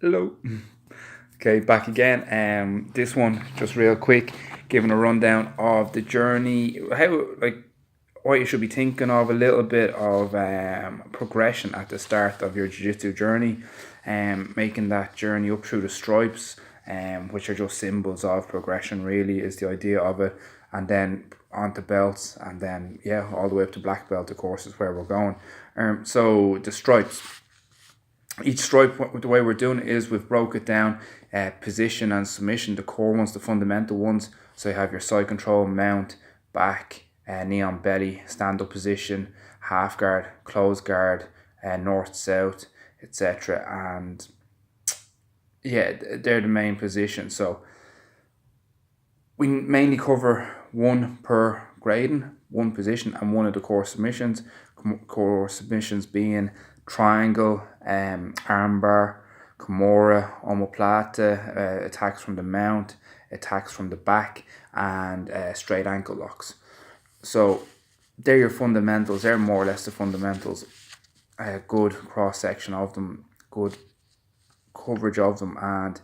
Hello. Okay, back again. This one just real quick, giving a rundown of the journey, how what you should be thinking of, a little bit of progression at the start of your jiu-jitsu journey, making that journey up through the stripes, which are just symbols of progression. Really, is the idea of it, and then onto belts, and then yeah, all the way up to black belt. Of course, is where we're going. So the stripes, each stripe, the way we're doing it is we've broke it down, position and submission, the core ones, the fundamental ones. So you have your side control, mount, back, knee on belly, stand up position, half guard, close guard, north south, etc. And yeah, they're the main positions. So we mainly cover one per grading, one position, and one of the core submissions. Core submissions being triangle, armbar, kimura, omoplata, attacks from the mount, attacks from the back, and straight ankle locks. So they're your fundamentals. They're more or less the fundamentals. A good cross section of them, good coverage of them, and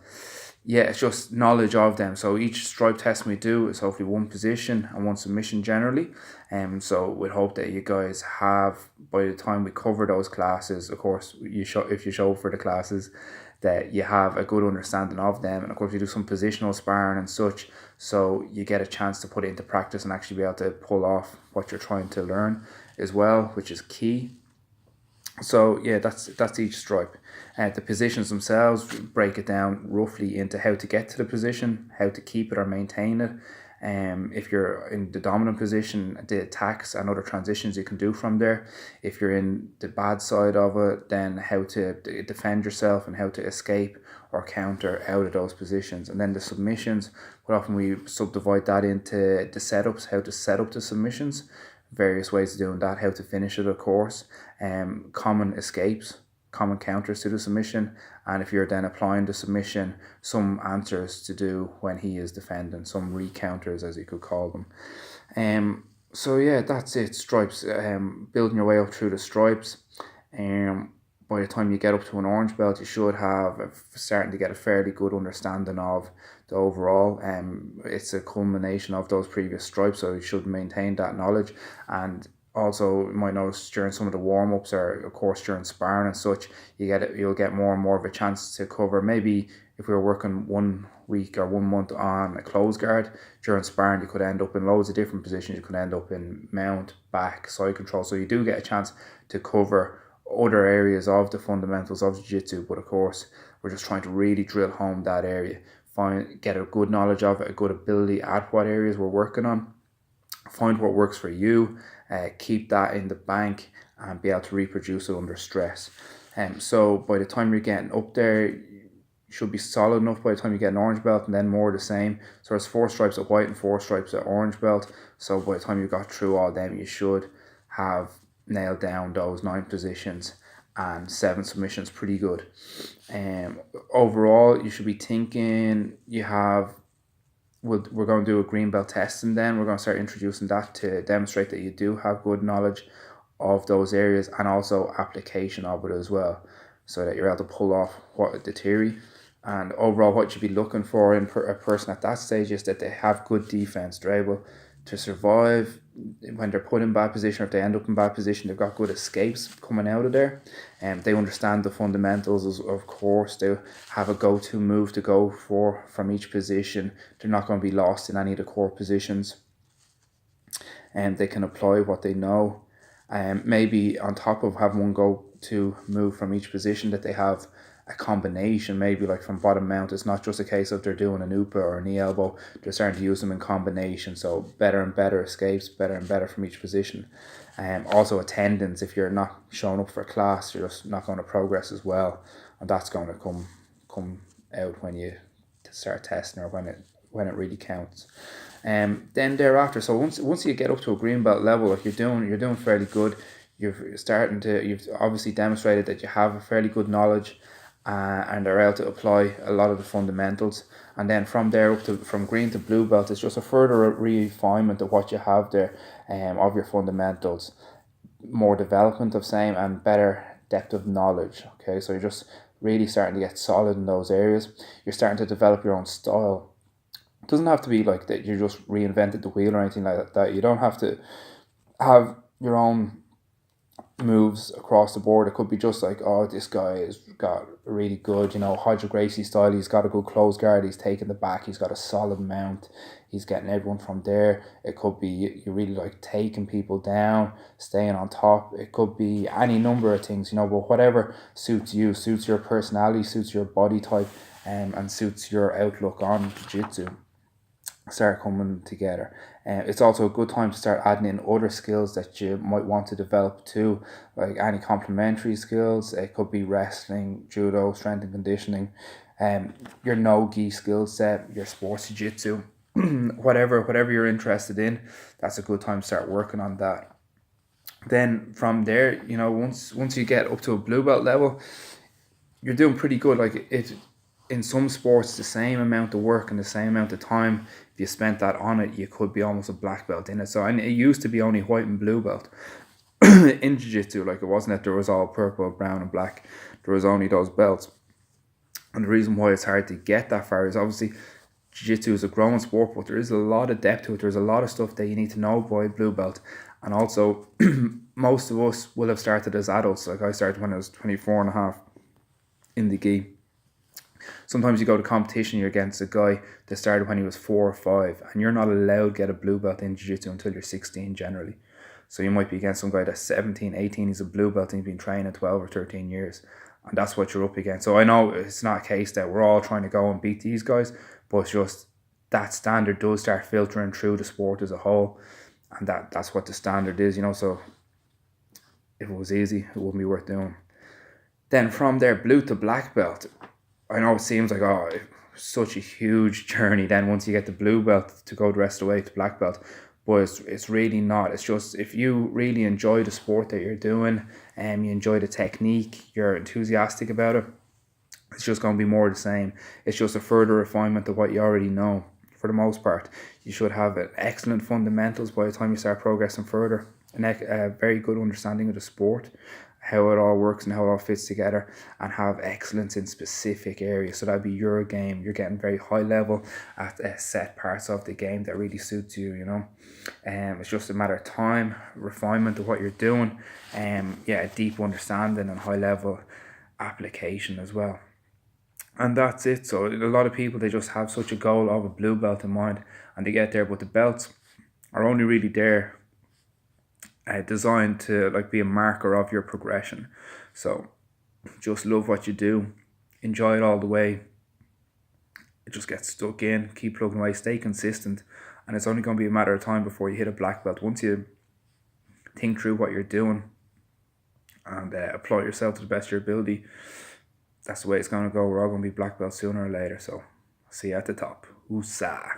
yeah, it's just knowledge of them. So each stripe test we do is hopefully one position and one submission generally. So we'd hope that you guys have, by the time we cover those classes, of course, you show, if you show for the classes, that you have a good understanding of them. And of course, you do some positional sparring and such, so you get a chance to put it into practice and actually be able to pull off what you're trying to learn as well, which is key. So yeah, that's each stripe. The positions themselves break it down roughly into how to get to the position, how to keep it or maintain it. If you're in the dominant position, the attacks and other transitions you can do from there. If you're in the bad side of it, then how to defend yourself and how to escape or counter out of those positions. And then the submissions, quite often we subdivide that into the setups, how to set up the submissions, various ways of doing that, how to finish it, of course, common escapes, common counters to the submission, and if you're then applying the submission, some answers to do when he is defending, some recounters as you could call them. So yeah, that's it. Stripes. Building your way up through the stripes. By the time you get up to an orange belt, you should have starting to get a fairly good understanding of the overall. It's a culmination of those previous stripes, so you should maintain that knowledge. And also, you might notice during some of the warm ups, or of course during sparring and such, you'll get more and more of a chance to cover. Maybe if we were working 1 week or 1 month on a close guard, during sparring you could end up in loads of different positions. You could end up in mount, back, side control. So you do get a chance to cover other areas of the fundamentals of jiu-jitsu, but of course we're just trying to really drill home that area, get a good knowledge of it, a good ability at what areas we're working on, find what works for you, keep that in the bank, and be able to reproduce it under stress. So by the time you're getting up there, you should be solid enough by the time you get an orange belt, and then more the same. So there's 4 stripes at white and 4 stripes at orange belt. So by the time you got through all them, you should have nailed down those 9 positions and 7 submissions pretty good. Overall, you should be thinking you have. We're going to do a green belt test, and then we're going to start introducing that to demonstrate that you do have good knowledge of those areas and also application of it as well, so that you're able to pull off what the theory. And overall, what you'd be looking for in a person at that stage is that they have good defense. They're able to survive when they're put in bad position, or if they end up in bad position, they've got good escapes coming out of there. And they understand the fundamentals, of course. They have a go-to move to go for from each position. They're not going to be lost in any of the core positions, and they can apply what they know. Maybe on top of having one go-to move from each position, that they have a combination, maybe like from bottom mount. It's not just a case of they're doing an upa or a knee elbow. They're starting to use them in combination, so better and better escapes, better and better from each position. Also attendance, if you're not showing up for class, you're just not going to progress as well, and that's going to come out when you start testing, or when it really counts. Then thereafter, so once you get up to a green belt level, if you're doing fairly good, you've obviously demonstrated that you have a fairly good knowledge, and are able to apply a lot of the fundamentals. And then from there up to from green to blue belt, it's just a further refinement of what you have there, of your fundamentals, more development of same, and better depth of knowledge. Okay, so you're just really starting to get solid in those areas. You're starting to develop your own style. It doesn't have to be like that you just reinvented the wheel or anything like that. You don't have to have your own moves across the board. It could be just like, oh, this guy has got a really good, Hydro Gracie style. He's got a good close guard. He's taking the back. He's got a solid mount. He's getting everyone from there. It could be you really like taking people down, staying on top. It could be any number of things, but whatever suits you, suits your personality, suits your body type, and suits your outlook on jiu-jitsu, start coming together. It's also a good time to start adding in other skills that you might want to develop too, like any complementary skills. It could be wrestling, judo, strength and conditioning, your no-gi skill set, your sports jiu-jitsu, whatever you're interested in. That's a good time to start working on that. Then from there, once you get up to a blue belt level, you're doing pretty good. Like it in some sports, the same amount of work and the same amount of time, if you spent that on it, you could be almost a black belt in it. So, and it used to be only white and blue belt in jiu-jitsu. Like, it wasn't that there was all purple, brown and black. There was only those belts. And the reason why it's hard to get that far is obviously jiu-jitsu is a growing sport, but there is a lot of depth to it. There's a lot of stuff that you need to know by blue belt. And also, most of us will have started as adults. Like, I started when I was 24 and a half in the gi. Sometimes you go to competition, you're against a guy that started when he was 4 or 5, and you're not allowed to get a blue belt in jiu-jitsu until you're 16 generally. So you might be against some guy that's 17, 18, he's a blue belt and he's been training 12 or 13 years. And that's what you're up against. So I know it's not a case that we're all trying to go and beat these guys, but it's just that standard does start filtering through the sport as a whole. And that's what the standard is, so if it was easy, it wouldn't be worth doing. Then from there, blue to black belt. I know it seems like, such a huge journey then once you get the blue belt to go the rest of the way to black belt. But it's really not. It's just, if you really enjoy the sport that you're doing and you enjoy the technique, you're enthusiastic about it, it's just going to be more of the same. It's just a further refinement of what you already know. For the most part, you should have excellent fundamentals by the time you start progressing further, and a very good understanding of the sport, how it all works and how it all fits together, and have excellence in specific areas. So that'd be your game. You're getting very high level at set parts of the game that really suits you, It's just a matter of time, refinement of what you're doing, a deep understanding and high level application as well. And that's it. So a lot of people, they just have such a goal of a blue belt in mind, and they get there, but the belts are only really there designed to be a marker of your progression. So just love what you do, enjoy it all the way. It just gets stuck in, keep plugging away, stay consistent, and it's only going to be a matter of time before you hit a black belt. Once you think through what you're doing and apply yourself to the best of your ability, that's the way it's going to go. We're all going to be black belts sooner or later. So see you at the top. Woosah.